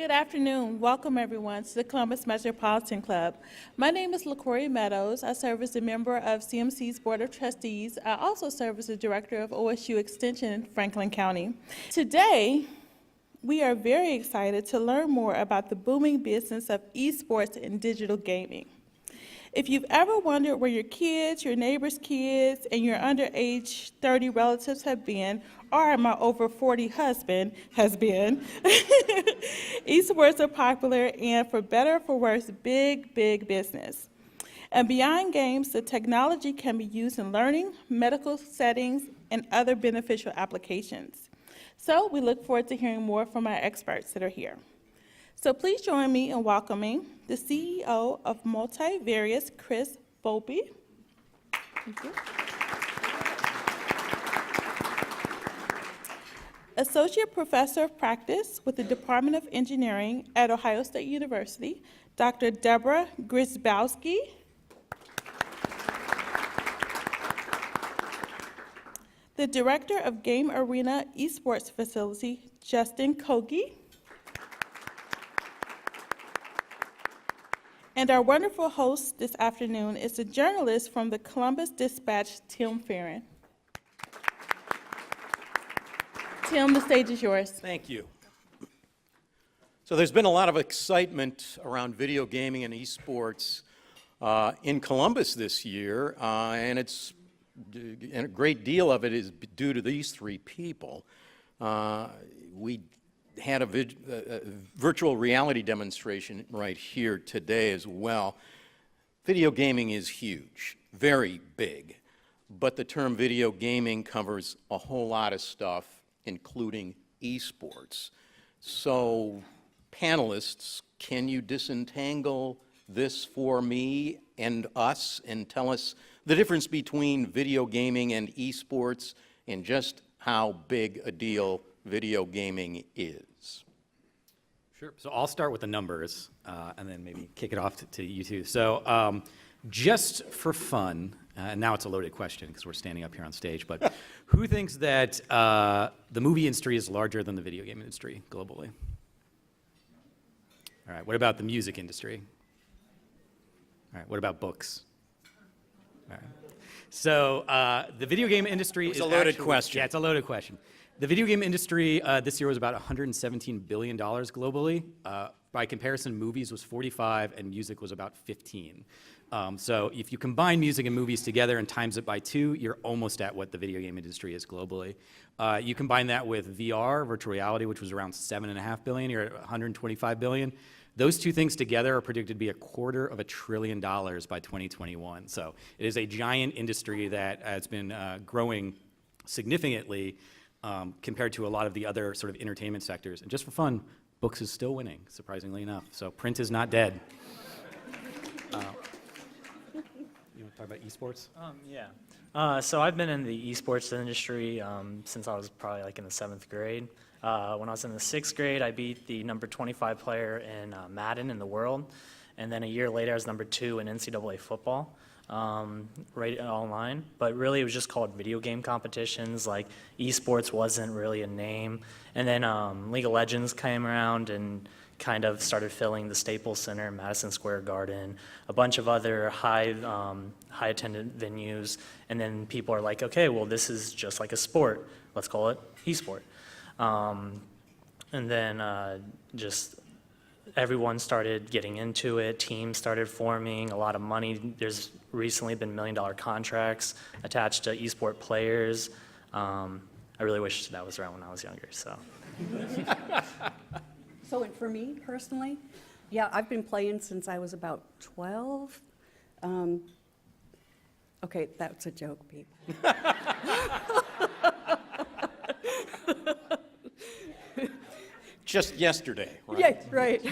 Good afternoon. Welcome, everyone, to the Columbus Metropolitan Club. My name is LaCoria Meadows. I serve as a member of CMC's Board of Trustees. I also serve as the Director of OSU Extension in Franklin County. Today, we are very excited to learn more about the booming business of eSports and digital gaming. If you've ever wondered where your kids, your neighbors' kids, and your under age 30 relatives have been, or my over 40 husband has been, eSports are popular and, for better or for worse, big business. And beyond games, the technology can be used in learning, medical settings, and other beneficial applications. So we look forward to hearing more from our experts that are here. So please join me in welcoming the CEO of Multivarious, Volpe. Thank you. Associate Professor of Practice with the Department of Engineering at Ohio State University, Dr. Deborah Grzybowski. The Director of Game Arena Esports Facility, Justin Kogge. And our wonderful host this afternoon is a journalist from the Columbus Dispatch, Tim Feran. Tim, the stage is yours. Thank you. So there's been a lot of excitement around video gaming and esports in Columbus this year, and a great deal of it is due to these three people. We had a virtual reality demonstration right here today as well. Video gaming is huge, very big, but the term video gaming covers a whole lot of stuff, including esports. So, panelists, can you disentangle this for me and us and tell us the difference between video gaming and esports and just how big a deal video gaming is? Sure. So I'll start with the numbers and then maybe kick it off to you two. So just for fun, and now it's a loaded question because we're standing up here on stage, but who thinks that the movie industry is larger than the video game industry globally? All right, what about the music industry? All right, what about books? All right. So the video game industry is a loaded question. Yeah, it's a loaded question. The video game industry this year was about $117 billion globally. By comparison, movies was 45 and music was about 15. So if you combine music and movies together and times it by 2, you're almost at what the video game industry is globally. You combine that with VR, virtual reality, which was around $7.5 billion, you're at 125 billion. Those two things together are predicted to be $250 billion by 2021. So it is a giant industry that has been growing significantly compared to a lot of the other sort of entertainment sectors. And just for fun, books is still winning, surprisingly enough. So print is not dead. You want to talk about esports? Yeah. So I've been in the esports industry since I was probably like in the 7th grade. When I was in the 6th grade, I beat the number 25 player in Madden in the world. And then a year later, I was number 2 in NCAA football. Right online, but really it was just called video game competitions. Like esports wasn't really a name. And then League of Legends came around and kind of started filling the Staples Center, Madison Square Garden, a bunch of other high attended venues. And then people are like, okay, well, this is just like a sport. Let's call it esport. And then just everyone started getting into it, teams started forming, a lot of money. There's recently been $1 million contracts attached to esport players. I really wish that was around when I was younger, so. So for me personally, yeah, I've been playing since I was about 12. Okay, that's a joke, people. Just yesterday, right? Yeah, right.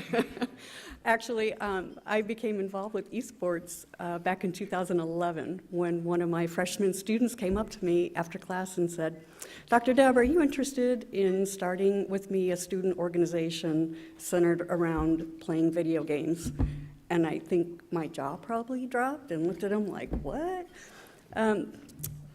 Actually, I became involved with esports back in 2011 when one of my freshman students came up to me after class and said, Dr. Deb, are you interested in starting with me a student organization centered around playing video games? And I think my jaw probably dropped and looked at him like, what?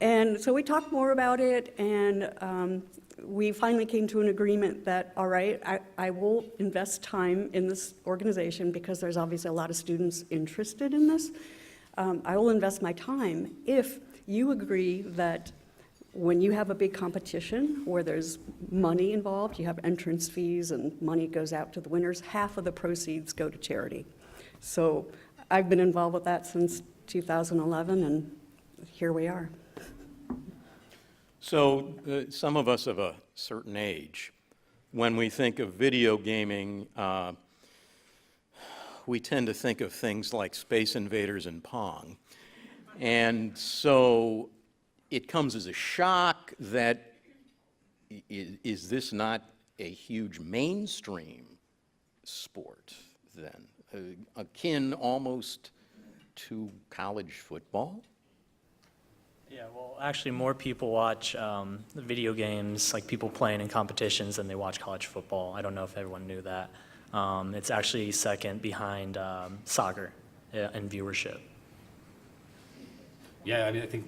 And so we talked more about it, and we finally came to an agreement that all right, I will invest time in this organization because there's obviously a lot of students interested in this. I will invest my time if you agree that when you have a big competition where there's money involved, you have entrance fees and money goes out to the winners, half of the proceeds go to charity. So I've been involved with that since 2011, and here we are. So some of us of a certain age, when we think of video gaming, we tend to think of things like Space Invaders and Pong. And so it comes as a shock that, is this not a huge mainstream sport then, akin almost to college football? Yeah, well, actually, more people watch the video games, like people playing in competitions, than they watch college football. I don't know if everyone knew that. It's actually second behind soccer in viewership. Yeah, I mean, I think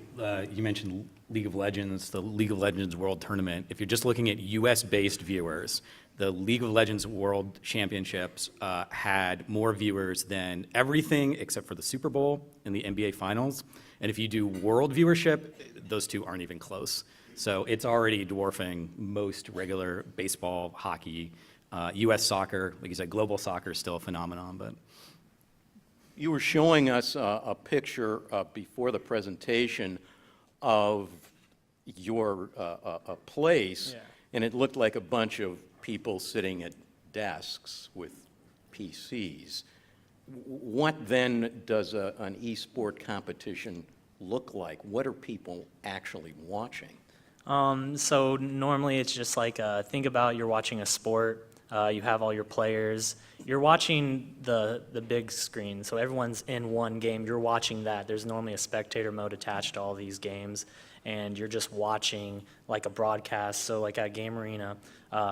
you mentioned League of Legends, the League of Legends World Tournament. If you're just looking at US-based viewers, the League of Legends World Championships had more viewers than everything except for the Super Bowl and the NBA Finals. And if you do world viewership, those two aren't even close. So it's already dwarfing most regular baseball, hockey, US soccer. Like you said, global soccer is still a phenomenon, but. You were showing us a picture before the presentation of your place, Yeah. and it looked like a bunch of people sitting at desks with PCs. What then does an e-sport competition look like? What are people actually watching? So normally it's just like, think about you're watching a sport, you have all your players, you're watching the big screen, so everyone's in one game, you're watching that. There's normally a spectator mode attached to all these games, and you're just watching like a broadcast. So like at Game Arena,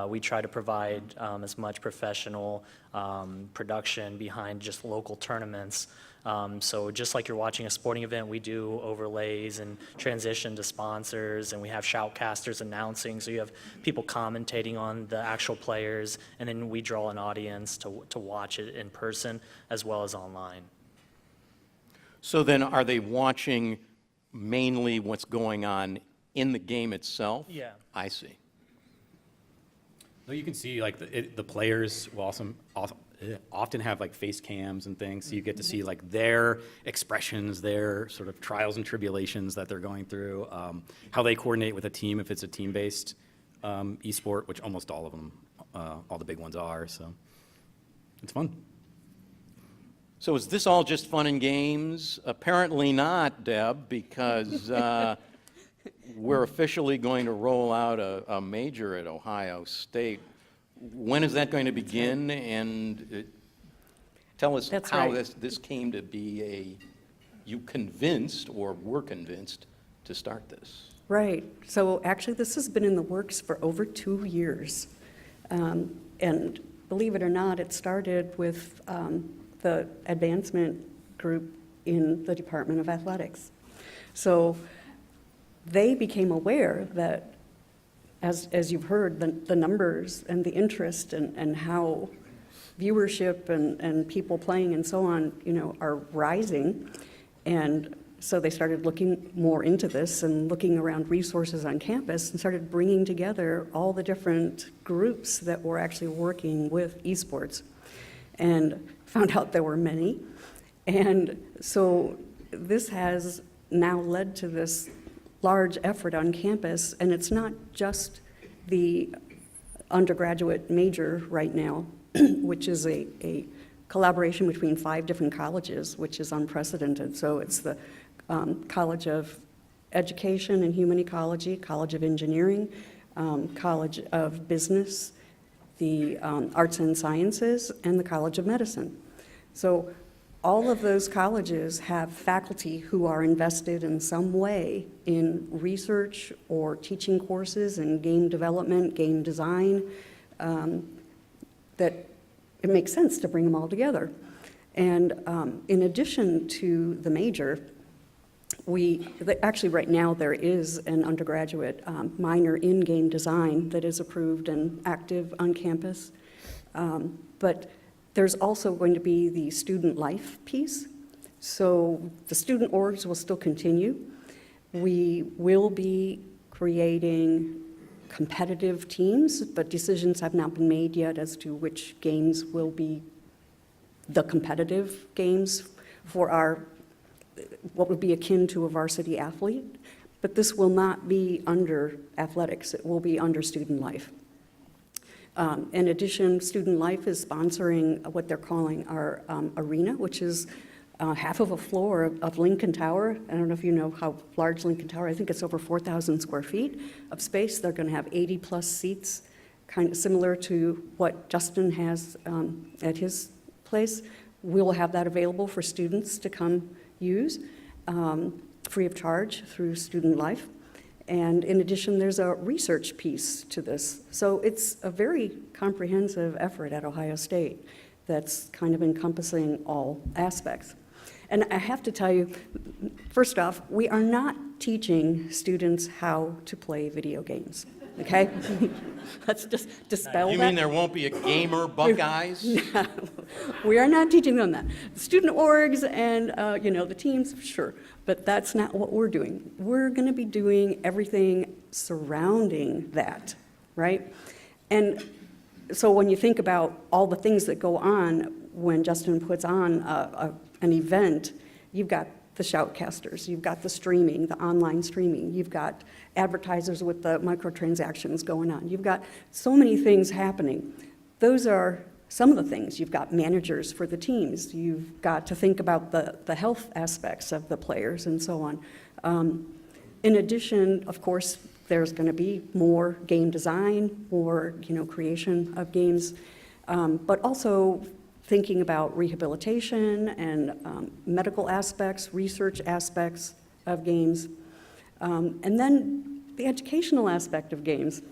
we try to provide as much professional production behind just local tournaments. So just like you're watching a sporting event, we do overlays and transition to sponsors, and we have shoutcasters announcing, so you have people commentating on the actual players, and then we draw an audience to watch it in person as well as online. So then are they watching mainly what's going on in the game itself? Yeah. I see. No, you can see like the players will often have like face cams and things, so you get to see like their expressions, their sort of trials and tribulations that they're going through, how they coordinate with a team if it's a team-based esport, which almost all of them, all the big ones are. So it's fun. So is this all just fun and games? Apparently not, Deb, because we're officially going to roll out a major at Ohio State. When is that going to begin? And tell us That's how right. this came to be you convinced or were convinced to start this. Right. So actually, this has been in the works for over 2 years. And believe it or not, it started with the advancement group in the Department of Athletics. So they became aware that, as you've heard, the numbers and the interest and how viewership and people playing and so on, are rising. And so they started looking more into this and looking around resources on campus and started bringing together all the different groups that were actually working with esports, and found out there were many. And so this has now led to this large effort on campus, and it's not just the undergraduate major right now, which is a collaboration between 5 different colleges, which is unprecedented. So it's the College of Education and Human Ecology, College of Engineering, College of Business, the Arts and Sciences, and the College of Medicine. So all of those colleges have faculty who are invested in some way in research or teaching courses in game development, game design, that it makes sense to bring them all together. And in addition to the major, Actually, right now, there is an undergraduate minor in game design that is approved and active on campus. But there's also going to be the student life piece. So the student orgs will still continue. We will be creating competitive teams, but decisions have not been made yet as to which games will be the competitive games for our, what would be akin to a varsity athlete. But this will not be under athletics, it will be under student life. In addition, Student Life is sponsoring what they're calling our arena, which is half of a floor of Lincoln Tower. I don't know if you know how large Lincoln Tower, I think it's over 4,000 square feet of space. They're going to have 80-plus seats, kind of similar to what Justin has at his place. We will have that available for students to come use, free of charge through Student Life. And in addition, there's a research piece to this. So it's a very comprehensive effort at Ohio State that's kind of encompassing all aspects. And I have to tell you, first off, we are not teaching students how to play video games, okay? Let's just dispel that. You mean there won't be a gamer Buckeyes? No, we are not teaching them that. The student orgs and, the teams, sure, but that's not what we're doing. We're going to be doing everything surrounding that, right? And so when you think about all the things that go on when Justin puts on an event, you've got the shoutcasters, you've got the streaming, the online streaming, you've got advertisers with the microtransactions going on, you've got so many things happening. Those are some of the things. You've got managers for the teams, you've got to think about the health aspects of the players and so on. In addition, of course, there's going to be more game design, more creation of games, but also thinking about rehabilitation and medical aspects, research aspects of games, and then the educational aspect of games.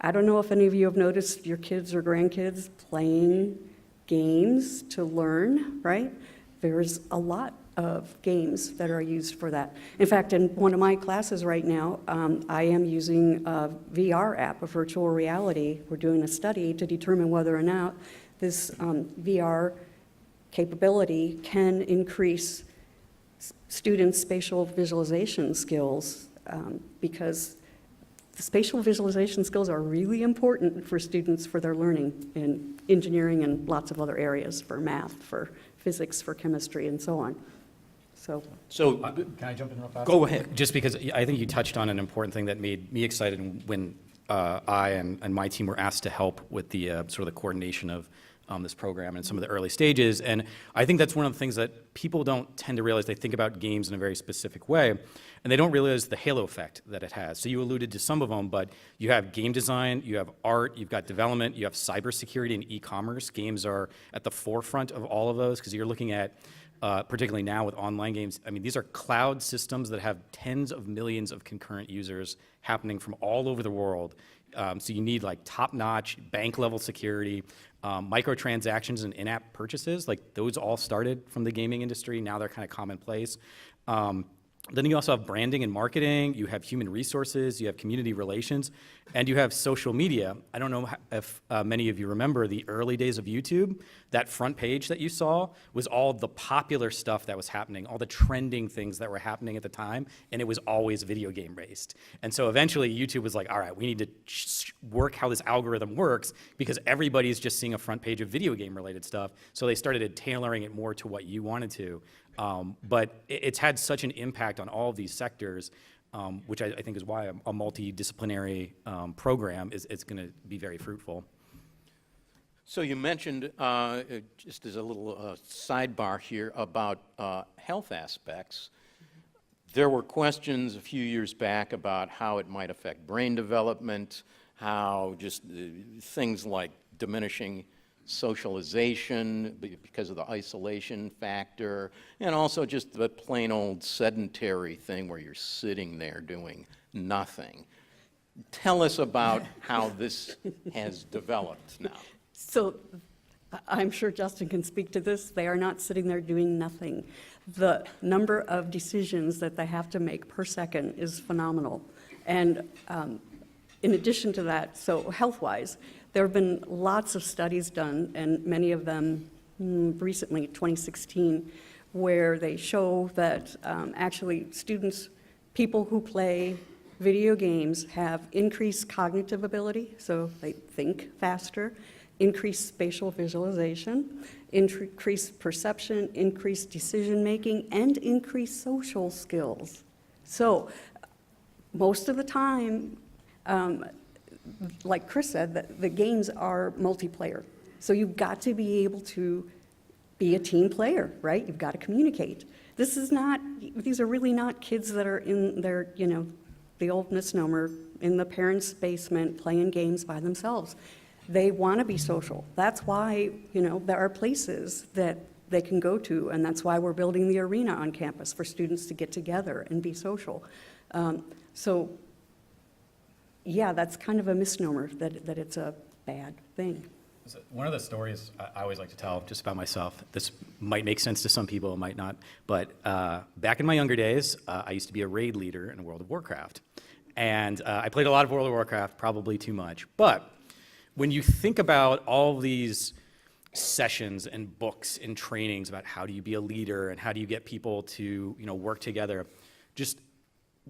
I don't know if any of you have noticed your kids or grandkids playing games to learn, right? There's a lot of games that are used for that. In fact, in one of my classes right now, I am using a VR app, a virtual reality. We're doing a study to determine whether or not this VR capability can increase students' spatial visualization skills because the spatial visualization skills are really important for students for their learning in engineering and lots of other areas, for math, for physics, for chemistry, and so on. So Can I jump in real fast? Go ahead. Just because I think you touched on an important thing that made me excited when I and my team were asked to help with the sort of the coordination of this program and some of the early stages. And I think that's one of the things that people don't tend to realize. They think about games in a very specific way, and they don't realize the halo effect that it has. So you alluded to some of them, but you have game design, you have art, you've got development, you have cybersecurity and e-commerce. Games are at the forefront of all of those because you're looking at particularly now with online games, I mean, these are cloud systems that have tens of millions of concurrent users happening from all over the world. So you need like top-notch bank-level security, microtransactions and in-app purchases. Like those all started from the gaming industry. Now they're kind of commonplace. Then you also have branding and marketing, you have human resources, you have community relations, and you have social media. I don't know if many of you remember the early days of YouTube. That front page that you saw was all the popular stuff that was happening, all the trending things that were happening at the time, and it was always video game based. And so eventually YouTube was like, all right, we need to work how this algorithm works because everybody's just seeing a front page of video game related stuff. So they started tailoring it more to what you wanted to. But it's had such an impact on all of these sectors, which I think is why a multidisciplinary program is going to be very fruitful. So you mentioned, just as a little sidebar here, about health aspects. There were questions a few years back about how it might affect brain development, how just things like diminishing socialization because of the isolation factor, and also just the plain old sedentary thing where you're sitting there doing nothing. Tell us about how this has developed now. So I'm sure Justin can speak to this, they are not sitting there doing nothing. The number of decisions that they have to make per second is phenomenal. And in addition to that, so health-wise, there have been lots of studies done, and many of them recently, 2016, where they show that actually students, people who play video games have increased cognitive ability, so they think faster, increased spatial visualization, increased perception, increased decision-making, and increased social skills. So most of the time, like Chris said, the games are multiplayer. So you've got to be able to be a team player, right? You've got to communicate. These are really not kids that are in their, the old misnomer, in the parents' basement playing games by themselves. They want to be social. That's why, there are places that they can go to, and that's why we're building the arena on campus for students to get together and be social. So, yeah, that's kind of a misnomer that it's a bad thing. So one of the stories I always like to tell just about myself, this might make sense to some people, it might not, but back in my younger days, I used to be a raid leader in World of Warcraft. And I played a lot of World of Warcraft, probably too much. But when you think about all these sessions and books and trainings about how do you be a leader and how do you get people to work together, just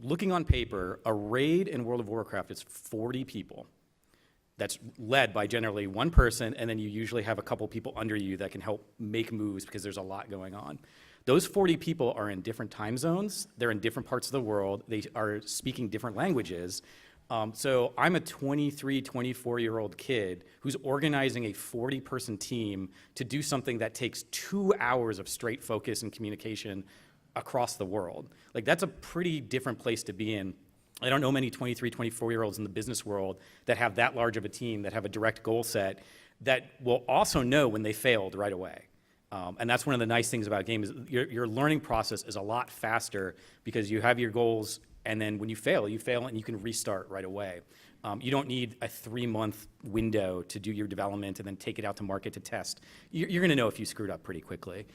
looking on paper, a raid in World of Warcraft is 40 people. That's led by generally one person, and then you usually have a couple people under you that can help make moves because there's a lot going on. Those 40 people are in different time zones. They're in different parts of the world. They are speaking different languages. So I'm a 23, 24-year-old kid who's organizing a 40-person team to do something that takes 2 hours of straight focus and communication across the world. Like, that's a pretty different place to be in. I don't know many 23, 24-year-olds in the business world that have that large of a team, that have a direct goal set, that will also know when they failed right away. And that's one of the nice things about games. Your learning process is a lot faster because you have your goals, and then when you fail, and you can restart right away. You don't need a 3-month window to do your development and then take it out to market to test. You're going to know if you screwed up pretty quickly.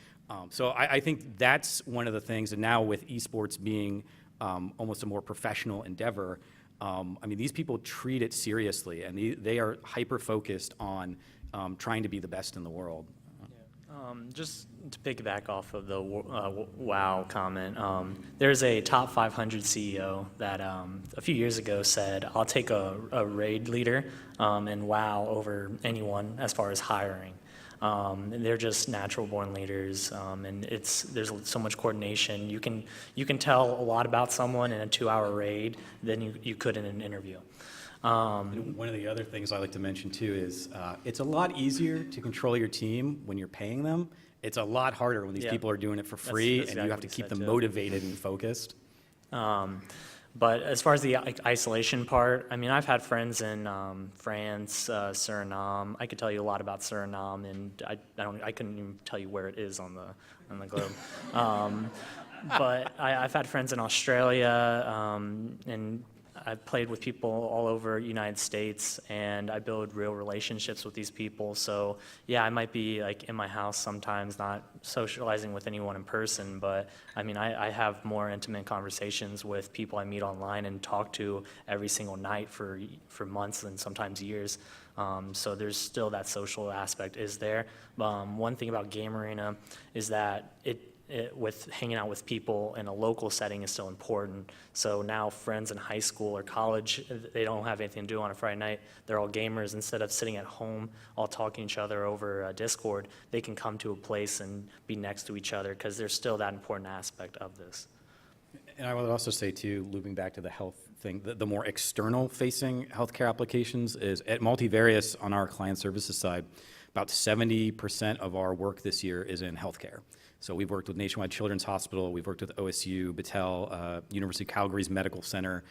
So I think that's one of the things, and now with esports being almost a more professional endeavor, these people treat it seriously, and they are hyper-focused on trying to be the best in the world. Just to piggyback off of the WoW comment, there's a top 500 CEO that a few years ago said, I'll take a raid leader in WoW over anyone as far as hiring. And they're just natural-born leaders, and there's so much coordination. You can tell a lot about someone in a 2-hour raid than you could in an interview. One of the other things I like to mention too is it's a lot easier to control your team when you're paying them. It's a lot harder when these people are doing it for free, and you have to keep them motivated and focused. But as far as the isolation part, I've had friends in France, Suriname. I could tell you a lot about Suriname, and I couldn't even tell you where it is on the globe. But I've had friends in Australia, and I've played with people all over the United States, and I build real relationships with these people. So yeah, I might be like in my house sometimes, not socializing with anyone in person, but I have more intimate conversations with people I meet online and talk to every single night for months and sometimes years. So there's still that social aspect is there. One thing about Game Arena is that with hanging out with people in a local setting is still important. So now friends in high school or college, they don't have anything to do on a Friday night. They're all gamers. Instead of sitting at home all talking to each other over Discord, they can come to a place and be next to each other because there's still that important aspect of this. And I would also say too, looping back to the health thing, the more external facing healthcare applications is at Multivarious on our client services side, about 70% of our work this year is in healthcare. So we've worked with Nationwide Children's Hospital, we've worked with OSU, Battelle, University of Calgary's Medical Center.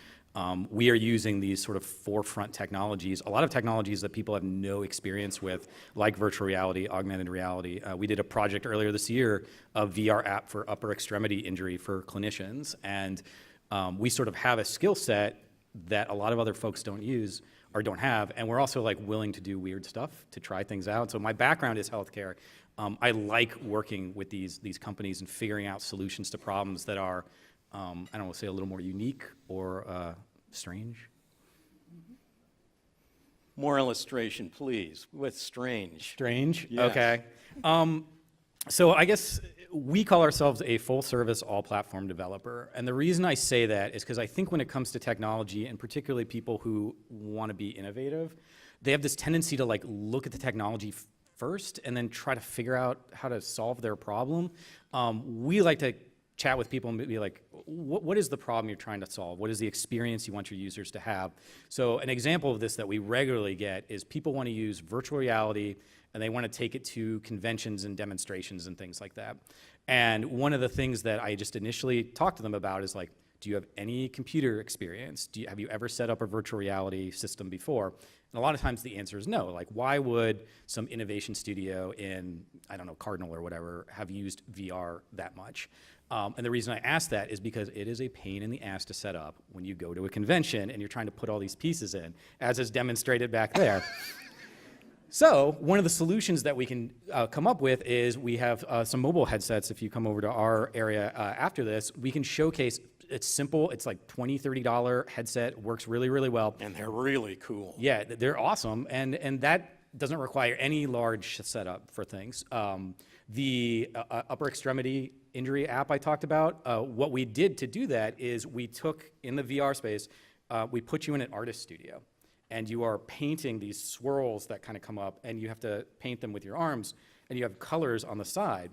We are using these sort of forefront technologies, a lot of technologies that people have no experience with, like virtual reality, augmented reality. We did a project earlier this year, a VR app for upper extremity injury for clinicians, and we sort of have a skill set that a lot of other folks don't use. or don't have, and we're also like willing to do weird stuff to try things out. So my background is healthcare. I like working with these companies and figuring out solutions to problems that are, I don't want to say a little more unique or strange. More illustration, please, with strange. Strange? Yes. Okay. So I guess we call ourselves a full-service, all-platform developer. And the reason I say that is because I think when it comes to technology, and particularly people who want to be innovative, they have this tendency to like look at the technology first and then try to figure out how to solve their problem. We like to chat with people and be like, what is the problem you're trying to solve? What is the experience you want your users to have? So an example of this that we regularly get is people want to use virtual reality and they want to take it to conventions and demonstrations and things like that. And one of the things that I just initially talked to them about is like, do you have any computer experience? Have you ever set up a virtual reality system before? And a lot of times the answer is no. Like, why would some innovation studio in, I don't know, Cardinal or whatever, have used VR that much? And the reason I ask that is because it is a pain in the ass to set up when you go to a convention and you're trying to put all these pieces in, as is demonstrated back there. So one of the solutions that we can come up with is we have some mobile headsets. If you come over to our area after this, we can showcase. It's simple. It's like $20, $30 headset. Works really, really well. And they're really cool. Yeah, they're awesome. And that doesn't require any large setup for things. The upper extremity injury app I talked about, what we did to do that is we took, in the VR space, we put you in an artist studio. And you are painting these swirls that kind of come up, and you have to paint them with your arms, and you have colors on the side.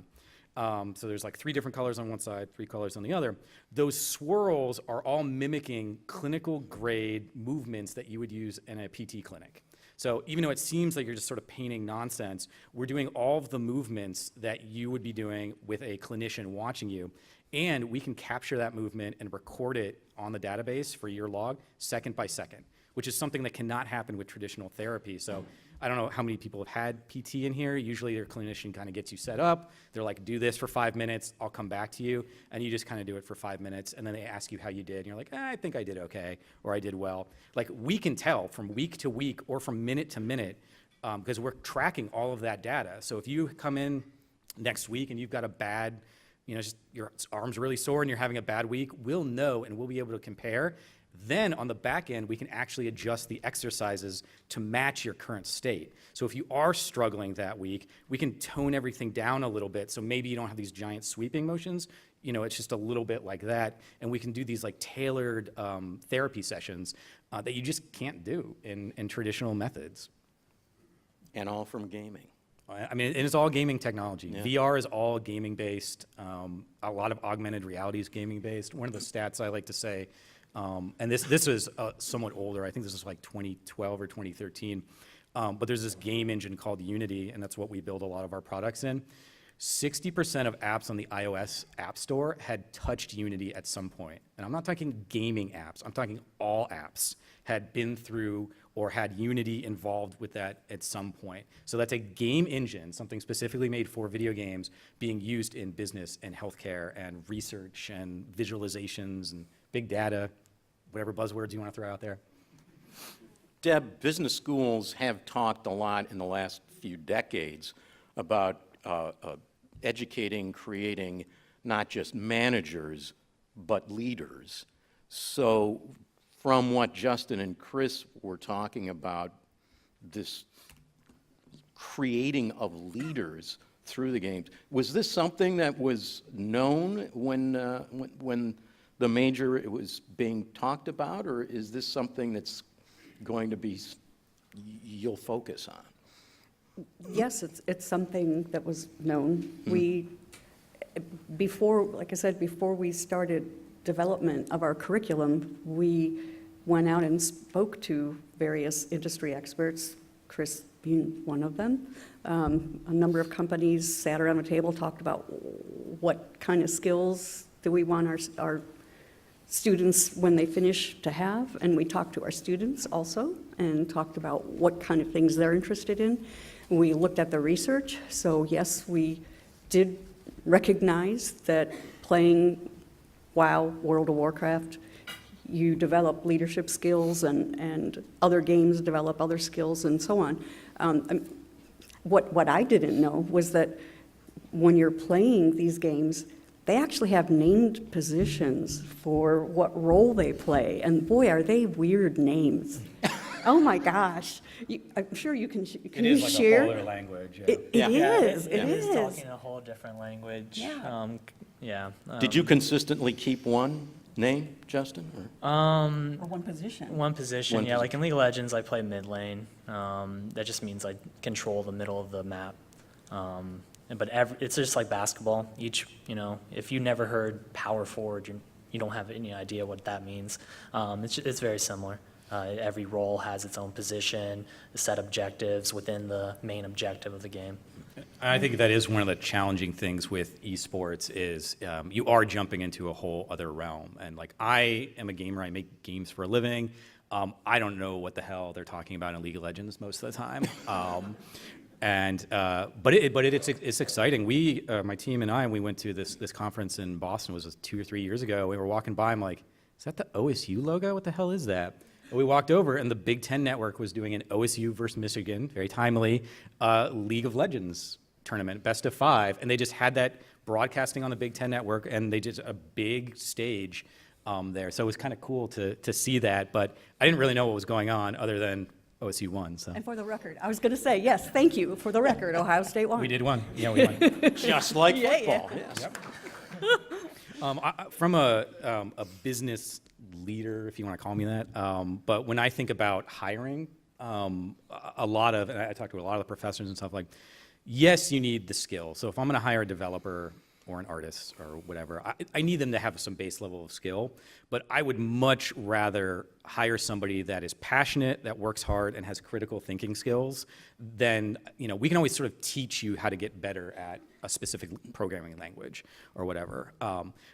So there's like 3 different colors on one side, 3 colors on the other. Those swirls are all mimicking clinical grade movements that you would use in a PT clinic. So even though it seems like you're just sort of painting nonsense, we're doing all of the movements that you would be doing with a clinician watching you. And we can capture that movement and record it on the database for your log second by second, which is something that cannot happen with traditional therapy. So I don't know how many people have had PT in here. Usually their clinician kind of gets you set up. They're like, do this for 5 minutes, I'll come back to you. And you just kind of do it for 5 minutes. And then they ask you how you did. And you're like, I think I did okay, or I did well. Like, we can tell from week to week or from minute to minute, because we're tracking all of that data. So if you come in next week and you've got a bad, just your arm's really sore and you're having a bad week, we'll know and we'll be able to compare. Then on the back end, we can actually adjust the exercises to match your current state. So if you are struggling that week, we can tone everything down a little bit. So maybe you don't have these giant sweeping motions. It's just a little bit like that. And we can do these like tailored therapy sessions that you just can't do in traditional methods. And all from gaming. I mean, and it's all gaming technology. Yeah. VR is all gaming based. A lot of augmented reality is gaming based. One of the stats I like to say, and this is somewhat older. I think this is like 2012 or 2013. But there's this game engine called Unity, and that's what we build a lot of our products in. 60% of apps on the iOS App Store had touched Unity at some point. And I'm not talking gaming apps. I'm talking all apps had been through or had Unity involved with that at some point. So that's a game engine, something specifically made for video games, being used in business and healthcare and research and visualizations and big data, whatever buzzwords you want to throw out there. Deb, business schools have talked a lot in the last few decades about educating, creating not just managers, but leaders. So from what Justin and Chris were talking about, this creating of leaders through the games, was this something that was known when the major was being talked about, or is this something that's going to be, you'll focus on? Yes, it's something that was known. We, like I said, before we started development of our curriculum, we went out and spoke to various industry experts, Chris being one of them. A number of companies sat around a table, talked about what kind of skills do we want our students when they finish to have, and we talked to our students also and talked about what kind of things they're interested in. We looked at the research, so yes, we did recognize that playing WoW, World of Warcraft, you develop leadership skills, and other games develop other skills and so on. What I didn't know was that when you're playing these games, they actually have named positions for what role they play, and boy, are they weird names. Oh my gosh. I'm sure you can It is like share? a whole other language. It Yeah. is, It it is is. talking a whole different language. Yeah. Yeah. Did you consistently keep one name, Justin? Or? Or one position. One position, One yeah. Like in League of Legends, I play mid lane. That just means I control the middle of the map. But it's just like basketball. If you never heard power forward, you don't have any idea what that means. It's very similar. Every role has its own position, set objectives within the main objective of the game. I think that is one of the challenging things with esports is you are jumping into a whole other realm. And like I am a gamer, I make games for a living. I don't know what the hell they're talking about in League of Legends most of the time. But it's exciting. My team and I, we went to this conference in Boston. It was 2 or 3 years ago. We were walking by. I'm like, is that the OSU logo? What the hell is that? And we walked over, and the Big Ten Network was doing an OSU versus Michigan, very timely, League of Legends tournament, best of 5, and they just had that broadcasting on the Big Ten Network, and they did a big stage there. So it was kind of cool to see that, but I didn't really know what was going on other than OSU won. So And for the record, I was going to say, yes, thank you. For the record, Ohio State won. we did win. Yeah, we won. Just like Yeah, football, yes. From a business leader, if you want to call me that, but when I think about hiring, and I talk to a lot of the professors and stuff, like, yes, you need the skill. So if I'm going to hire a developer or an artist or whatever, I need them to have some base level of skill, but I would much rather hire somebody that is passionate, that works hard, and has critical thinking skills than, we can always sort of teach you how to get better at a specific programming language or whatever.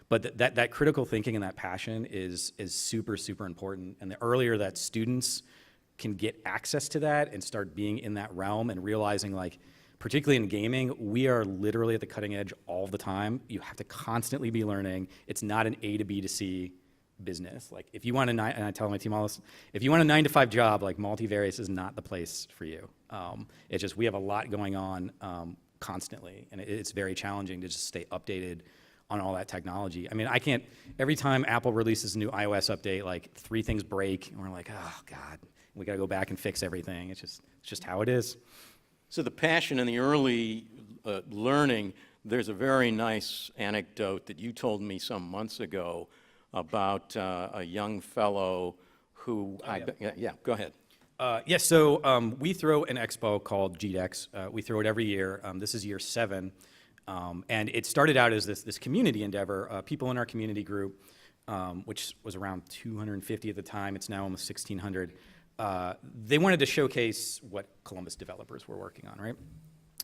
But that critical thinking and that passion is super, super important. And the earlier that students can get access to that and start being in that realm and realizing, like, particularly in gaming, we are literally at the cutting edge all the time. You have to constantly be learning. It's not an A to B to C business. Like, if you want and I tell my team all this, if you want a 9-to-5 job, like, Multivarious is not the place for you. It's just, we have a lot going on constantly, and it's very challenging to just stay updated on all that technology. I mean, every time Apple releases a new iOS update, like, 3 things break, and we're like, oh God, we gotta go back and fix everything. It's just how it is. So the passion and the early learning, there's a very nice anecdote that you told me some months ago about a young fellow who, go ahead. Yes, so we throw an expo called GDEX. We throw it every year. This is year 7. And it started out as this community endeavor. People in our community group, which was around 250 at the time, it's now almost 1,600. They wanted to showcase what Columbus developers were working on, right?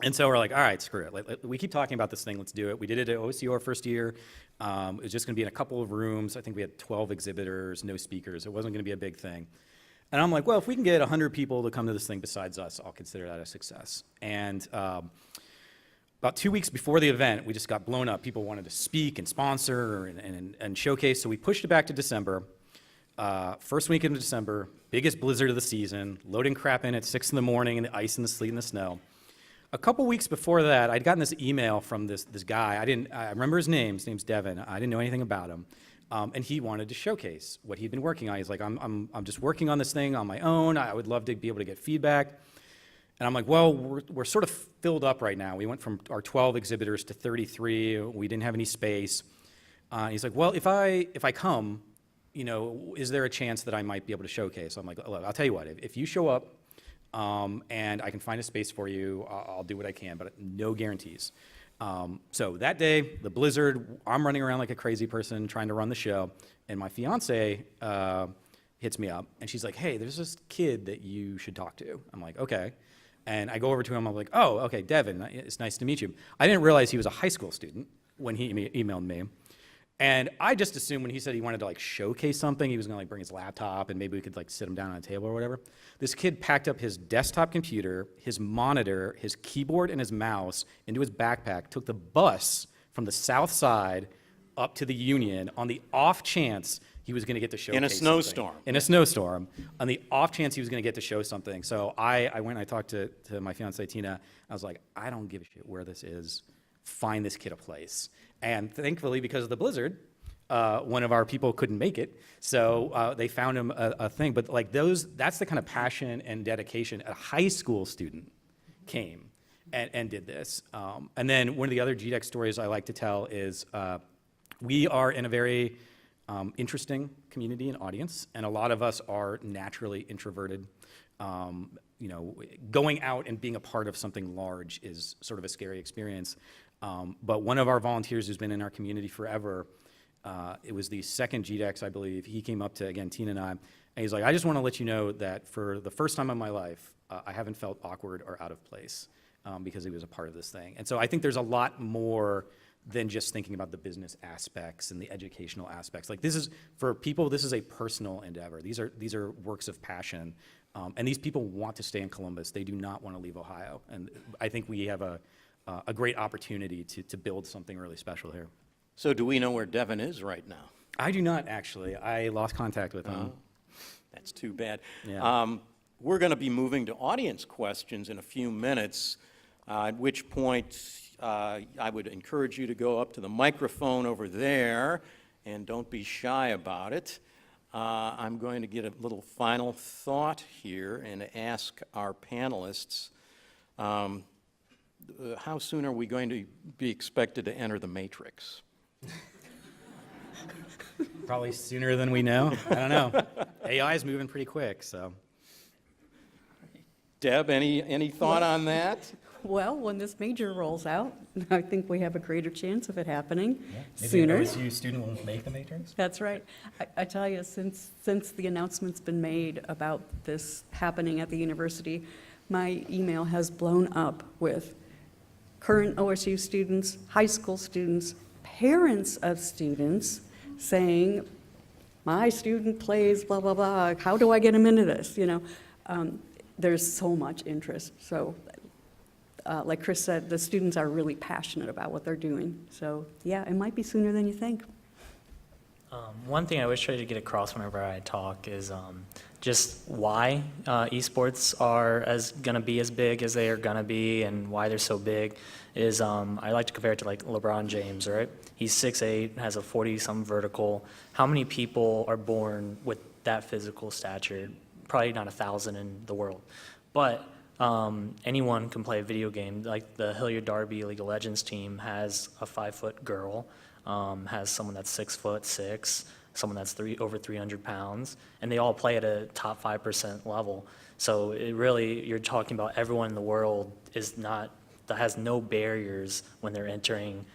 And so we're like, all right, screw it. We keep talking about this thing, let's do it. We did it at OSU our first year. It was just gonna be in a couple of rooms. I think we had 12 exhibitors, no speakers. It wasn't gonna be a big thing. And I'm like, well, if we can get 100 people to come to this thing besides us, I'll consider that a success. And about 2 weeks before the event, we just got blown up. People wanted to speak and sponsor and showcase, so we pushed it back to December. First week in December, biggest blizzard of the season, loading crap in at 6 in the morning in the ice and the sleet and the snow. A couple weeks before that, I'd gotten this email from this guy. I remember his name. His name's Devin. I didn't know anything about him. And he wanted to showcase what he'd been working on. He's like, I'm just working on this thing on my own. I would love to be able to get feedback. And I'm like, well, we're sort of filled up right now. We went from our 12 exhibitors to 33. We didn't have any space. He's like, well, if I come, is there a chance that I might be able to showcase? I'm like, look, I'll tell you what, if you show up and I can find a space for you, I'll do what I can, but no guarantees. So that day, the blizzard, I'm running around like a crazy person trying to run the show, and my fiance hits me up, and she's like, hey, there's this kid that you should talk to. I'm like, okay. And I go over to him, I'm like, oh, okay, Devin, it's nice to meet you. I didn't realize he was a high school student when he emailed me. And I just assumed when he said he wanted to like showcase something, he was gonna like bring his laptop and maybe we could like sit him down on a table or whatever. This kid packed up his desktop computer, his monitor, his keyboard and his mouse into his backpack, took the bus from the south side up to the Union on the off chance he was going to get to show In a snowstorm. In a snowstorm, on the off chance he was going to get to show something. So I went and I talked to my fiancée, Tina. I was like, I don't give a shit where this is. Find this kid a place. And thankfully, because of the blizzard, one of our people couldn't make it. So they found him a thing. But like that's the kind of passion and dedication a high school student came and did this. And then one of the other GDEC stories I like to tell is we are in a very interesting community and audience, and a lot of us are naturally introverted. You know, going out and being a part of something large is sort of a scary experience. But one of our volunteers who's been in our community forever, it was the second GDEX, I believe, he came up to, again, Tina and I, and he's like, I just want to let you know that for the first time in my life, I haven't felt awkward or out of place because he was a part of this thing. And so I think there's a lot more than just thinking about the business aspects and the educational aspects. Like this is, for people, this is a personal endeavor. These are works of passion. And these people want to stay in Columbus. They do not want to leave Ohio. And I think we have a great opportunity to build something really special here. So do we know where Devin is right now? I do not, actually. I lost contact with him. That's too bad. Yeah. We're going to be moving to audience questions in a few minutes, at which point I would encourage you to go up to the microphone over there, and don't be shy about it. I'm going to get a little final thought here and ask our panelists, how soon are we going to be expected to enter the matrix? Probably sooner than we know. I don't know. AI is moving pretty quick, so. Deb, any thought on that? Well, when this major rolls out, I think we have a greater chance of it happening Maybe sooner. an OSU student will make the matrix? That's right. I tell you, since the announcement's been made about this happening at the university, my email has blown up with current OSU students, high school students, parents of students saying, my student plays blah, blah, blah, how do I get him into this, you know? There's so much interest. So like Chris said, the students are really passionate about what they're doing. So yeah, it might be sooner than you think. One thing I always try to get across whenever I talk is just why esports are going to be as big as they are going to be, and why they're so big is I like to compare it to like LeBron James, right? He's 6'8", has a 40-some vertical. How many people are born with that physical stature? Probably not 1,000 in the world. But anyone can play a video game. Like the Hilliard Darby League of Legends team has a 5-foot girl, has someone that's 6'6", someone that's over 300 pounds, and they all play at a top 5% level. So it really, you're talking about everyone in the world that has no barriers when they're entering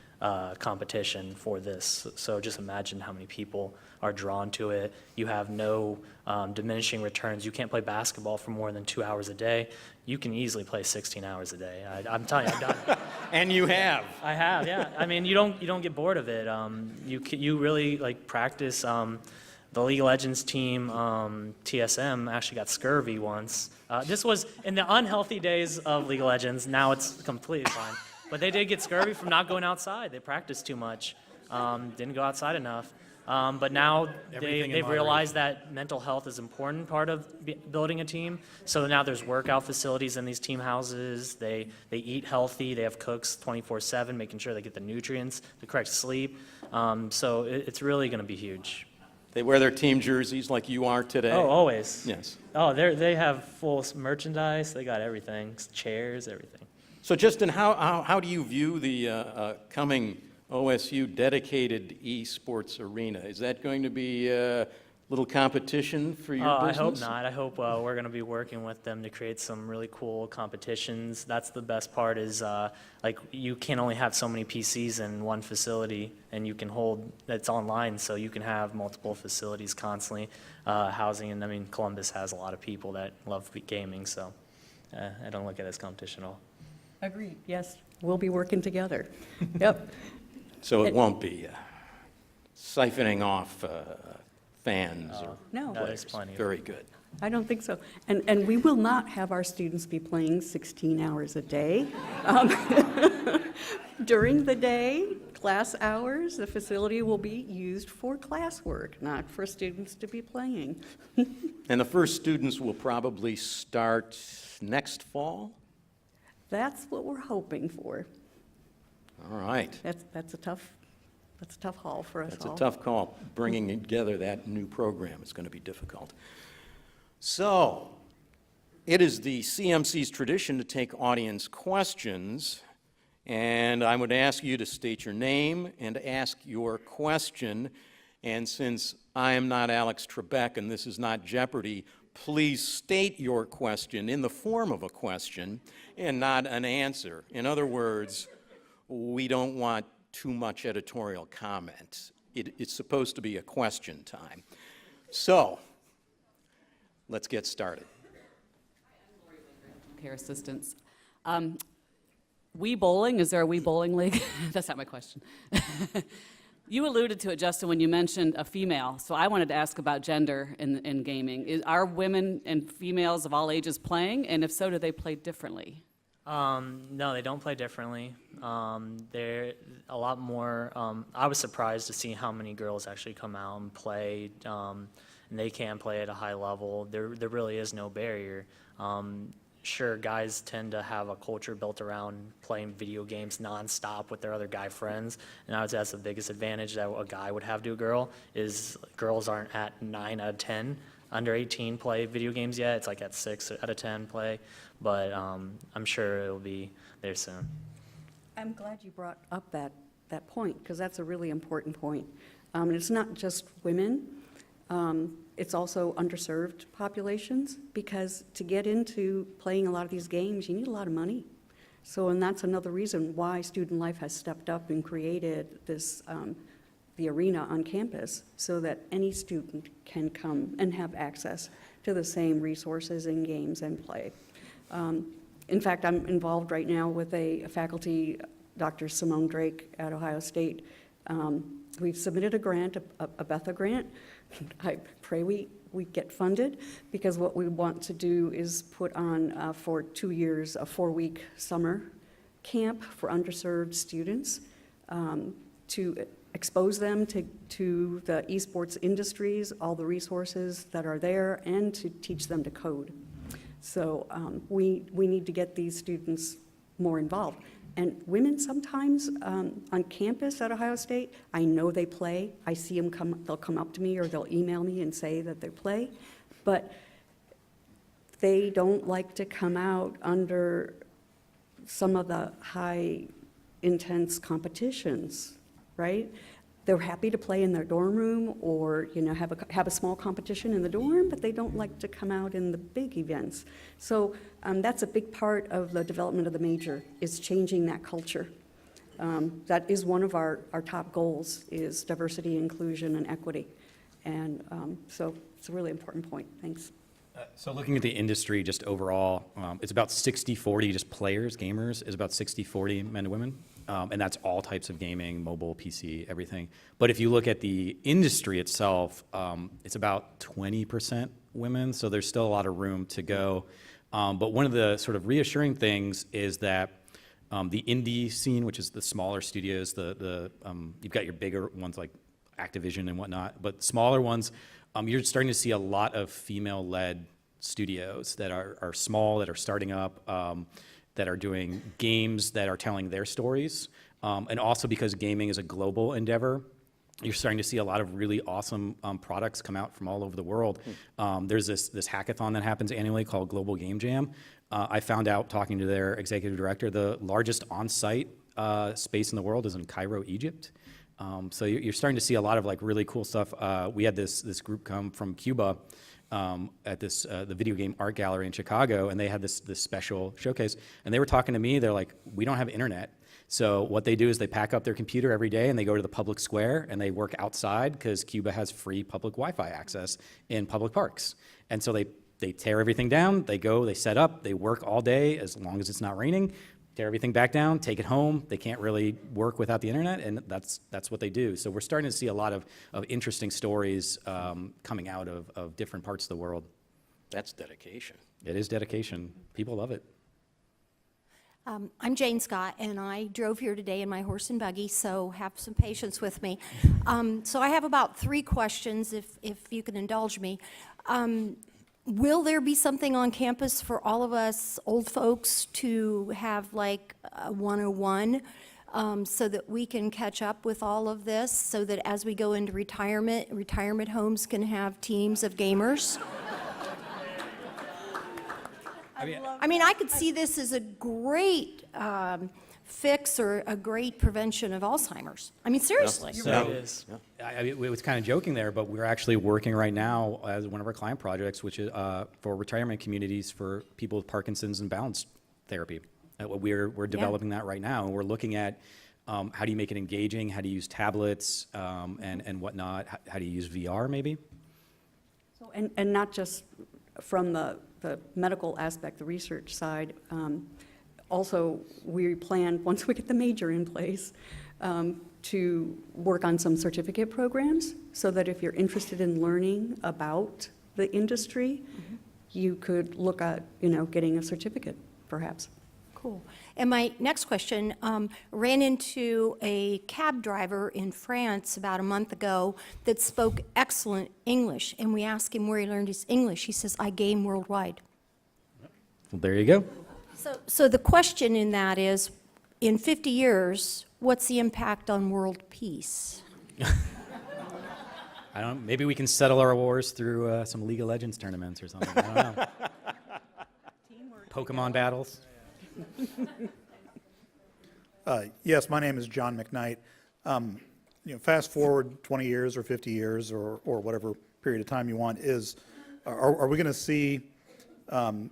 competition for this. So just imagine how many people are drawn to it. You have no diminishing returns. You can't play basketball for more than 2 hours a day. You can easily play 16 hours a day. I'm telling you, I've done it. And you have. I have, yeah. I mean, you don't get bored of it. You really like practice. The League of Legends team, TSM, actually got scurvy once. This was in the unhealthy days of League of Legends. Now it's completely fine. But they did get scurvy from not going outside. They practiced too much, didn't go outside enough. But now they've realized that mental health is an important part of building a team. So now there's workout facilities in these team houses. They eat healthy. They have cooks 24/7, making sure they get the nutrients, the correct sleep. So it's really going to be huge. They wear their team jerseys like you are today? Oh, always. Yes. Oh, they have full merchandise. They got everything, chairs, everything. So Justin, how do you view the coming OSU dedicated eSports arena? Is that going to be a little competition for your business? I hope not. I hope we're going to be working with them to create some really cool competitions. That's the best part is like you can only have so many PCs in one facility, and you can hold, it's online, so you can have multiple facilities constantly housing. And I mean, Columbus has a lot of people that love gaming, so I don't look at it as competition at all. Agreed, yes. We'll be working together. Yep. So it won't be siphoning off fans or No. There's plenty. Very good. I don't think so. And we will not have our students be playing 16 hours a day. During the day, class hours, the facility will be used for classwork, not for students to be playing. And the first students will probably start next fall? That's what we're hoping for. All right. That's a tough haul for us That's all. a tough call. Bringing together that new program is going to be difficult. So, it is the CMC's tradition to take audience questions, and I would ask you to state your name and ask your question. And since I am not Alex Trebek and this is not Jeopardy, please state your question in the form of a question and not an answer. In other words, we don't want too much editorial comment. It's supposed to be a question time. So, let's get started. Care assistance. Wii bowling, is there a Wii bowling league? That's not my question. You alluded to it, Justin, when you mentioned a female, so I wanted to ask about gender in gaming. Are women and females of all ages playing, and if so, do they play differently? No, they don't play differently. They're a lot more. I was surprised to see how many girls actually come out and play, and they can play at a high level. There really is no barrier. Sure, guys tend to have a culture built around playing video games nonstop with their other guy friends, and I would say that's the biggest advantage that a guy would have to a girl, is girls aren't at 9 out of 10 under 18 play video games yet. It's like at 6 out of 10 play, but I'm sure it'll be there soon. I'm glad you brought up that point, because that's a really important point. And it's not just women. It's also underserved populations, because to get into playing a lot of these games, you need a lot of money. So, and that's another reason why Student Life has stepped up and created this, the arena on campus, so that any student can come and have access to the same resources and games and play. In fact, I'm involved right now with a faculty, Dr. Simone Drake at Ohio State. We've submitted a grant, a Betha grant. I pray we get funded, because what we want to do is put on for 2 years a 4-week summer camp for underserved students, to expose them to the eSports industries, all the resources that are there, and to teach them to code. So we need to get these students more involved. And women sometimes on campus at Ohio State, I know they play. I see them they'll come up to me or they'll email me and say that they play. But they don't like to come out under some of the high intense competitions, right? They're happy to play in their dorm room, or have a small competition in the dorm, but they don't like to come out in the big events. So that's a big part of the development of the major, is changing that culture. That is one of our top goals, is diversity, inclusion, and equity. And so it's a really important point. Thanks. So looking at the industry just overall, it's about 60-40, just players, gamers, is about 60-40 men to women. And that's all types of gaming, mobile, PC, everything. But if you look at the industry itself, it's about 20% women, so there's still a lot of room to go. But one of the sort of reassuring things is that the indie scene, which is the smaller studios, you've got your bigger ones like Activision and whatnot, but smaller ones, you're starting to see a lot of female-led studios that are small, that are starting up, that are doing games that are telling their stories. And also because gaming is a global endeavor, you're starting to see a lot of really awesome products come out from all over the world. There's this hackathon that happens annually called Global Game Jam. I found out, talking to their executive director, the largest on-site space in the world is in Cairo, Egypt. So you're starting to see a lot of like really cool stuff. We had this group come from Cuba at the video game art gallery in Chicago, and they had this special showcase. And they were talking to me. They're like, we don't have internet. So what they do is they pack up their computer every day and they go to the public square and they work outside, because Cuba has free public Wi-Fi access in public parks. And so they tear everything down, they go, they set up, they work all day as long as it's not raining, tear everything back down, take it home. They can't really work without the internet, and that's what they do. So we're starting to see a lot of interesting stories coming out of different parts of the world. That's dedication. It is dedication. People love it. I'm Jane Scott, and I drove here today in my horse and buggy, so have some patience with me. So I have about 3 questions, if you can indulge me. Will there be something on campus for all of us old folks to have like a 101 so that we can catch up with all of this, so that as we go into retirement homes can have teams of gamers? I mean, I could see this as a great fix or a great prevention of Alzheimer's. I mean, seriously. So, It is. I mean, we was kind of joking there, but we're actually working right now as one of our client projects, which is for retirement communities for people with Parkinson's and balance therapy. We're developing that right now, and we're looking at how do you make it engaging, how do you use tablets and whatnot, how do you use VR maybe? So, and not just from the medical aspect, the research side. Also, we plan, once we get the major in place, to work on some certificate programs so that if you're interested in learning about the industry, you could look at, getting a certificate, perhaps. Cool. And my next question, ran into a cab driver in France about a month ago that spoke excellent English, and we asked him where he learned his English. He says, I game worldwide. Well, there you go. So the question in that is, in 50 years, what's the impact on world peace? Maybe we can settle our wars through some League of Legends tournaments or something. I don't know. Pokemon battles. Yes, my name is John McKnight. Fast forward 20 years or 50 years or whatever period of time you want, are we going to see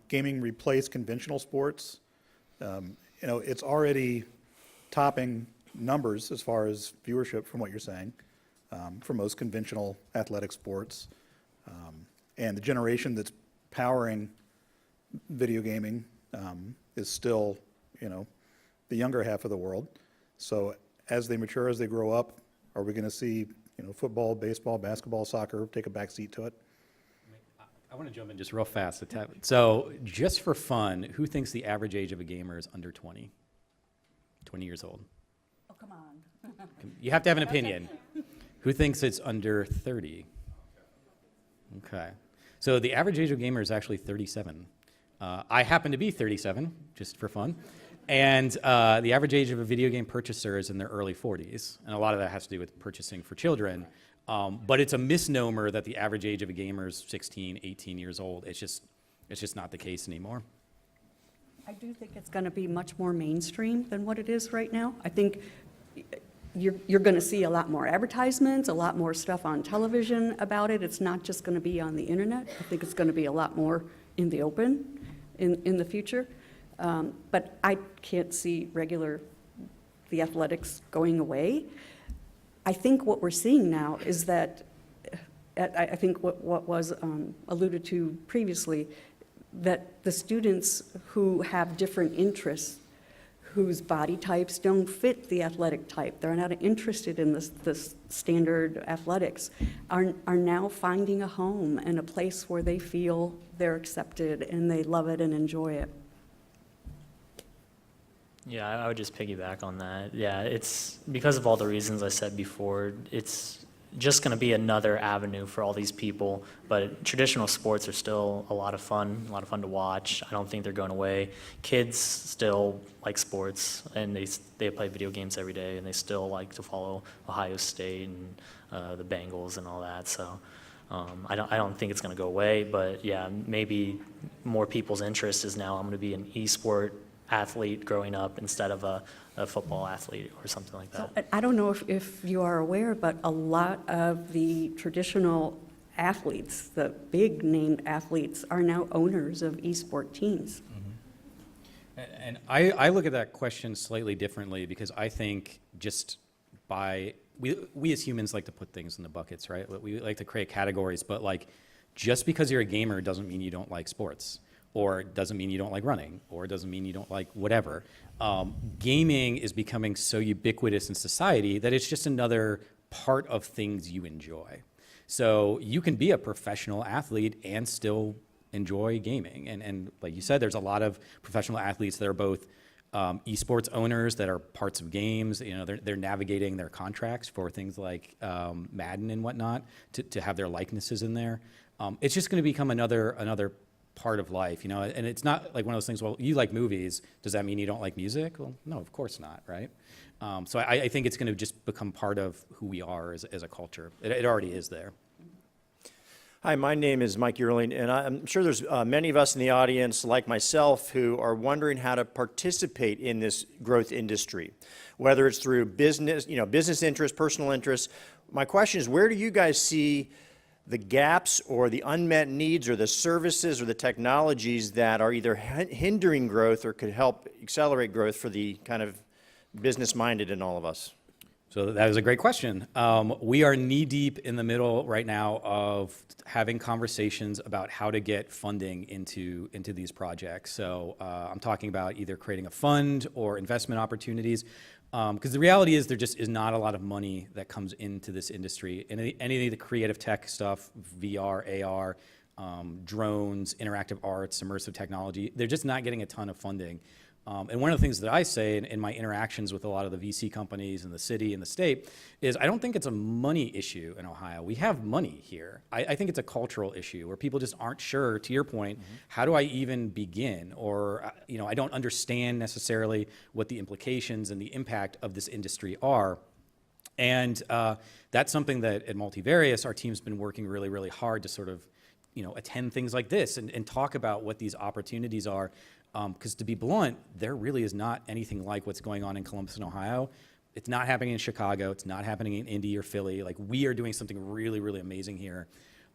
gaming replace conventional sports? It's already topping numbers as far as viewership from what you're saying for most conventional athletic sports. And the generation that's powering video gaming is still, the younger half of the world. So as they mature, as they grow up, are we going to see, football, baseball, basketball, soccer take a back seat to it? I want to jump in just real fast. So just for fun, who thinks the average age of a gamer is under 20? 20 years old. Oh, come on. You have to have an opinion. Who thinks it's under 30? Okay. So the average age of a gamer is actually 37. I happen to be 37, just for fun. And the average age of a video game purchaser is in their early 40s. And a lot of that has to do with purchasing for children. But it's a misnomer that the average age of a gamer is 16, 18 years old. It's just not the case anymore. I do think it's going to be much more mainstream than what it is right now. I think you're going to see a lot more advertisements, a lot more stuff on television about it. It's not just going to be on the internet. I think it's going to be a lot more in the open in the future. But I can't see the athletics going away. I think what we're seeing now is that, I think what was alluded to previously, that the students who have different interests, whose body types don't fit the athletic type, they're not interested in this standard athletics, are now finding a home and a place where they feel they're accepted and they love it and enjoy it. Yeah, I would just piggyback on that. Yeah, it's because of all the reasons I said before, it's just going to be another avenue for all these people. But traditional sports are still a lot of fun to watch. I don't think they're going away. Kids still like sports, and they play video games every day, and they still like to follow Ohio State and the Bengals and all that. So I don't think it's going to go away. But yeah, maybe more people's interest is now I'm going to be an e-sport athlete growing up instead of a football athlete or something like that. So, I don't know if you are aware, but a lot of the traditional athletes, the big named athletes, are now owners of esport teams. And I look at that question slightly differently because I think just we as humans like to put things in the buckets, right? We like to create categories, but like just because you're a gamer doesn't mean you don't like sports. Or it doesn't mean you don't like running, or it doesn't mean you don't like whatever. Gaming is becoming so ubiquitous in society that it's just another part of things you enjoy. So you can be a professional athlete and still enjoy gaming. And like you said, there's a lot of professional athletes that are both eSports owners that are parts of games, you know, they're navigating their contracts for things like Madden and whatnot to have their likenesses in there. It's just going to become another part of life, you know, and it's not like one of those things, well, you like movies, does that mean you don't like music? Well, no, of course not, right? So I think it's going to just become part of who we are as a culture. It already is there. Hi, my name is Mike Yearling, and I'm sure there's many of us in the audience, like myself, who are wondering how to participate in this growth industry, whether it's through business, you know, business interests, personal interests. My question is, where do you guys see the gaps or the unmet needs or the services or the technologies that are either hindering growth or could help accelerate growth for the kind of business-minded in all of us? So that is a great question. We are knee-deep in the middle right now of having conversations about how to get funding into these projects. So I'm talking about either creating a fund or investment opportunities, because the reality is there just is not a lot of money that comes into this industry. Any of the creative tech stuff, VR, AR, drones, interactive arts, immersive technology, they're just not getting a ton of funding. And one of the things that I say in my interactions with a lot of the VC companies in the city and the state is I don't think it's a money issue in Ohio. We have money here. I think it's a cultural issue where people just aren't sure, to your point, how do I even begin? Or, you know, I don't understand necessarily what the implications and the impact of this industry are. And that's something that at Multivarious, our team's been working really, really hard to sort of, you know, attend things like this and talk about what these opportunities are. Because to be blunt, there really is not anything like what's going on in Columbus and Ohio. It's not happening in Chicago. It's not happening in Indy or Philly. Like, we are doing something really, really amazing here.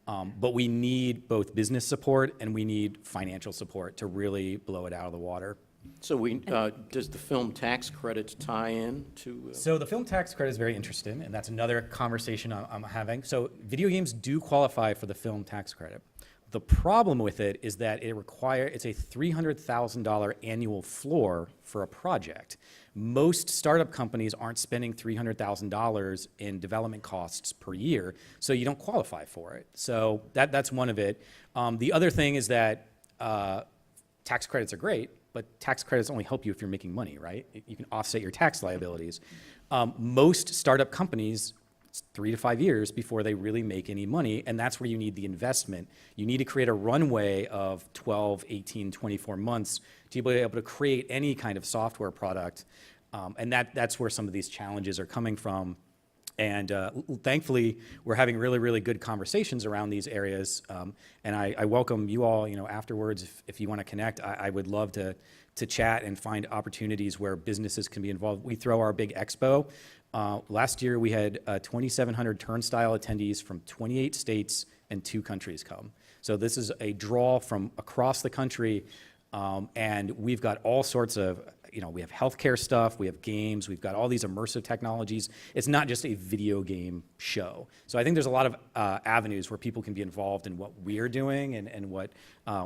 But we need both business support and we need financial support to really blow it out of the water. So does the film tax credits tie in to? So the film tax credit is very interesting, and that's another conversation I'm having. So video games do qualify for the film tax credit. The problem with it is that it's a $300,000 annual floor for a project. Most startup companies aren't spending $300,000 in development costs per year, so you don't qualify for it. So that's one of it. The other thing is that tax credits are great, but tax credits only help you if you're making money, right? You can offset your tax liabilities. Most startup companies, it's 3 to 5 years before they really make any money, and that's where you need the investment. You need to create a runway of 12, 18, 24 months to be able to create any kind of software product, and that's where some of these challenges are coming from. And thankfully, we're having really, really good conversations around these areas, and I welcome you all, you know, afterwards, if you want to connect. I would love to chat and find opportunities where businesses can be involved. We throw our big expo. Last year, we had 2,700 turnstile attendees from 28 states and 2 countries come. So this is a draw from across the country, and we've got all sorts of, you know, we have healthcare stuff, we have games, we've got all these immersive technologies. It's not just a video game show. So I think there's a lot of avenues where people can be involved in what we're doing and what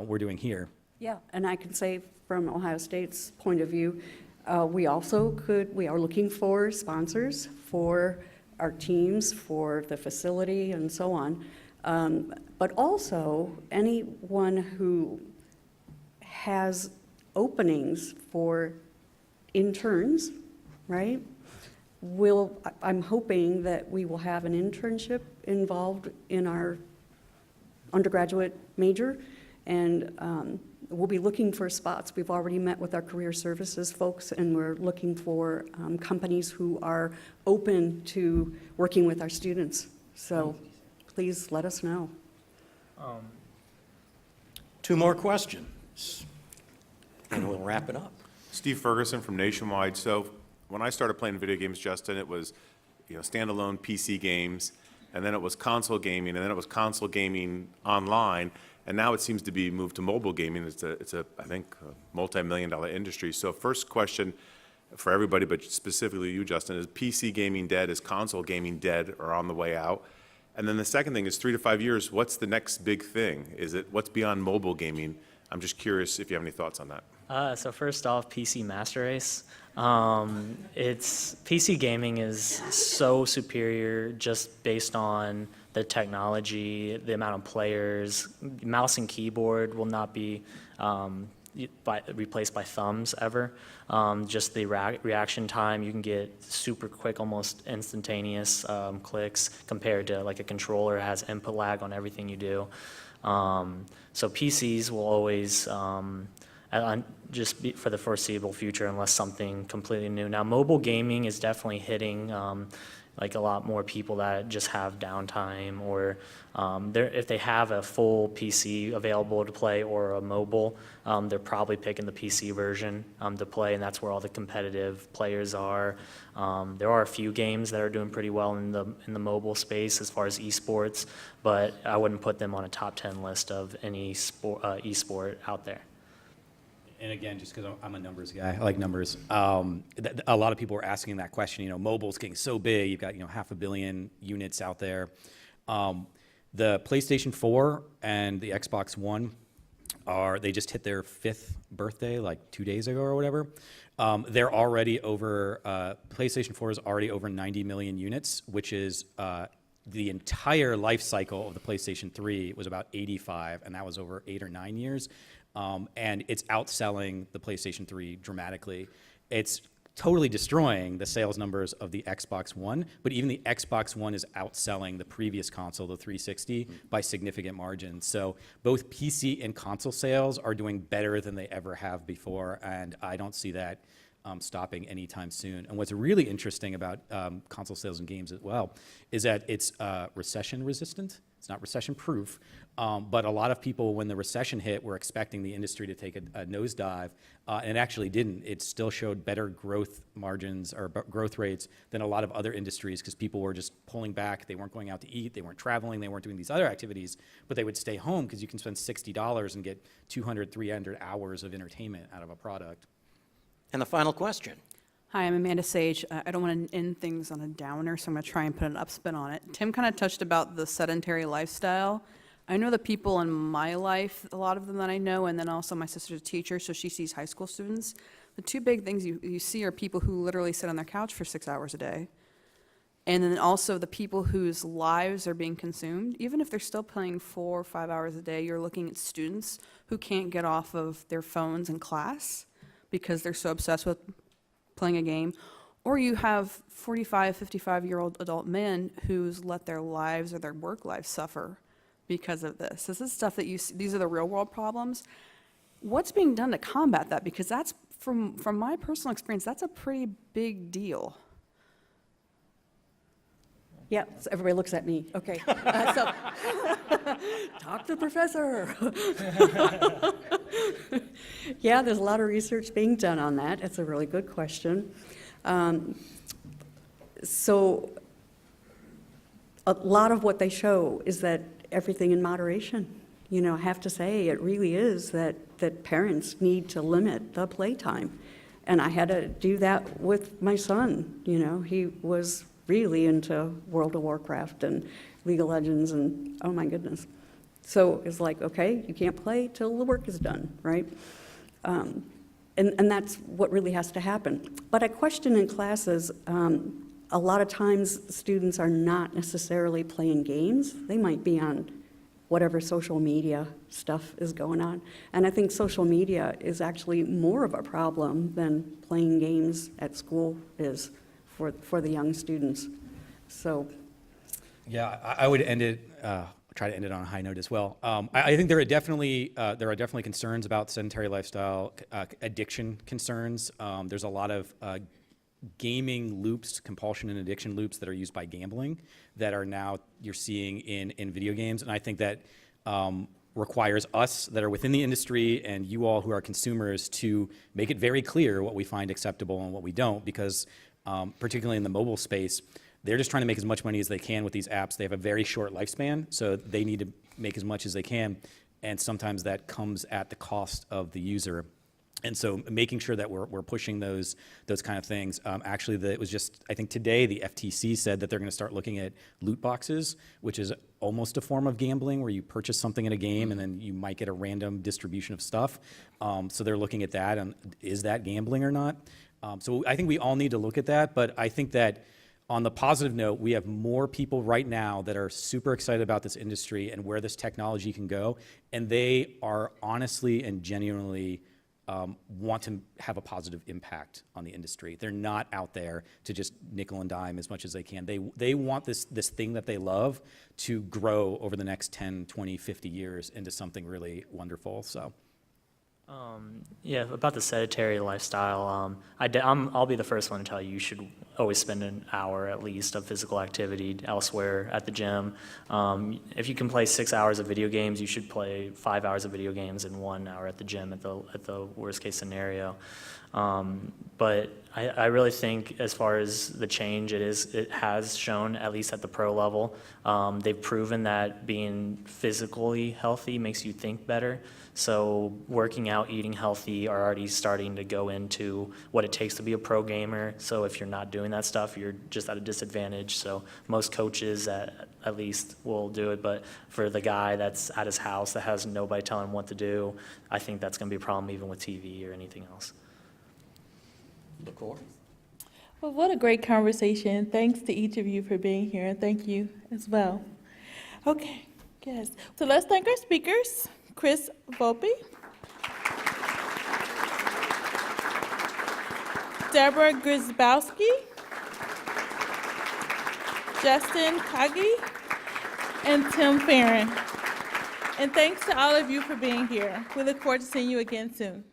we're doing here. Yeah, and I can say from Ohio State's point of view, we are looking for sponsors for our teams, for the facility and so on. But also anyone who has openings for interns, right? I'm hoping that we will have an internship involved in our undergraduate major, and we'll be looking for spots. We've already met with our career services folks, and we're looking for companies who are open to working with our students. So please let us know. 2 more questions, and we'll wrap it up. Steve Ferguson from Nationwide. So when I started playing video games, Justin, it was, you know, standalone PC games, and then it was console gaming, and then it was console gaming online, and now it seems to be moved to mobile gaming. It's a I think, a multi-million-dollar industry. So first question for everybody, but specifically you, Justin, is PC gaming dead? Is console gaming dead or on the way out? And then the second thing is 3 to 5 years, what's the next big thing? Is it what's beyond mobile gaming? I'm just curious if you have any thoughts on that. So first off, PC Master Race. PC gaming is so superior just based on the technology, the amount of players. Mouse and keyboard will not be replaced by thumbs ever. Just the reaction time, you can get super quick, almost instantaneous clicks compared to like a controller has input lag on everything you do. So PCs will always just be for the foreseeable future unless something completely new. Now, mobile gaming is definitely hitting like a lot more people that just have downtime, or if they have a full PC available to play or a mobile, they're probably picking the PC version to play, and that's where all the competitive players are. There are a few games that are doing pretty well in the mobile space as far as eSports, but I wouldn't put them on a top 10 list of any eSport out there. And again, just because I'm a numbers guy, I like numbers. A lot of people are asking that question. Mobile's getting so big. You've got 500 million units out there. The PlayStation 4 and the Xbox One they just hit their 5th birthday like 2 days ago or whatever. They're already over. PlayStation 4 is already over 90 million units, which is the entire life cycle of the PlayStation 3 was about 85, and that was over 8 or 9 years. And it's outselling the PlayStation 3 dramatically. It's totally destroying the sales numbers of the Xbox One, but even the Xbox One is outselling the previous console, the 360, by significant margins. So both PC and console sales are doing better than they ever have before, and I don't see that stopping anytime soon. And what's really interesting about console sales and games as well is that it's recession resistant. It's not recession proof, but a lot of people, when the recession hit, were expecting the industry to take a nosedive, and it actually didn't. It still showed better growth margins or growth rates than a lot of other industries because people were just pulling back. They weren't going out to eat. They weren't traveling. They weren't doing these other activities, but they would stay home because you can spend $60 and get 200, 300 hours of entertainment out of a product. And the final question. Hi, I'm Amanda Sage. I don't want to end things on a downer, so I'm going to try and put an upspin on it. Tim kind of touched about the sedentary lifestyle. I know the people in my life, a lot of them that I know, and then also my sister's a teacher, so she sees high school students. The two big things you see are people who literally sit on their couch for 6 hours a day. And then also the people whose lives are being consumed. Even if they're still playing 4 or 5 hours a day, you're looking at students who can't get off of their phones in class because they're so obsessed with playing a game. Or you have 45, 55-year-old adult men who's let their lives or their work lives suffer because of this. This is stuff that you see, these are the real world problems. What's being done to combat that? Because that's, from my personal experience, that's a pretty big deal. Yeah, so everybody looks at me. Okay. So, talk to the professor. Yeah, there's a lot of research being done on that. It's a really good question. So a lot of what they show is that everything in moderation. I have to say, it really is that parents need to limit the playtime. And I had to do that with my son. He was really into World of Warcraft and League of Legends and oh my goodness. So it's like, okay, you can't play till the work is done, right? And that's what really has to happen. But I question in classes, a lot of times students are not necessarily playing games. They might be on whatever social media stuff is going on. And I think social media is actually more of a problem than playing games at school is for the young students. So. Yeah, I would end it, try to end it on a high note as well. I think there are definitely concerns about sedentary lifestyle, addiction concerns. There's a lot of gaming loops, compulsion and addiction loops that are used by gambling that are now you're seeing in video games. And I think that requires us that are within the industry and you all who are consumers to make it very clear what we find acceptable and what we don't, because particularly in the mobile space, they're just trying to make as much money as they can with these apps. They have a very short lifespan, so they need to make as much as they can, and sometimes that comes at the cost of the user. And so making sure that we're pushing those kind of things. Actually, it was just, I think today, the FTC said that they're going to start looking at loot boxes, which is almost a form of gambling where you purchase something in a game and then you might get a random distribution of stuff. So they're looking at that, and is that gambling or not? So I think we all need to look at that, but I think that on the positive note, we have more people right now that are super excited about this industry and where this technology can go, and they are honestly and genuinely want to have a positive impact on the industry. They're not out there to just nickel and dime as much as they can. They want this thing that they love to grow over the next 10, 20, 50 years into something really wonderful. So. Yeah, about the sedentary lifestyle, I'll be the first one to tell you, you should always spend an hour at least of physical activity elsewhere at the gym. If you can play 6 hours of video games, you should play 5 hours of video games and 1 hour at the gym at the worst case scenario. But I really think as far as the change, it has shown, at least at the pro level, they've proven that being physically healthy makes you think better. So working out, eating healthy are already starting to go into what it takes to be a pro gamer. So if you're not doing that stuff, you're just at a disadvantage. So most coaches at least will do it. But for the guy that's at his house that has nobody telling him what to do, I think that's going to be a problem even with TV or anything else. Well, what a great conversation. Thanks to each of you for being here, and thank you as well. Okay, yes. So let's thank our speakers. Chris Volpe, Deborah Grzybowski, Justin Kogge, and Tim Feran. And thanks to all of you for being here. We look forward to seeing you again soon.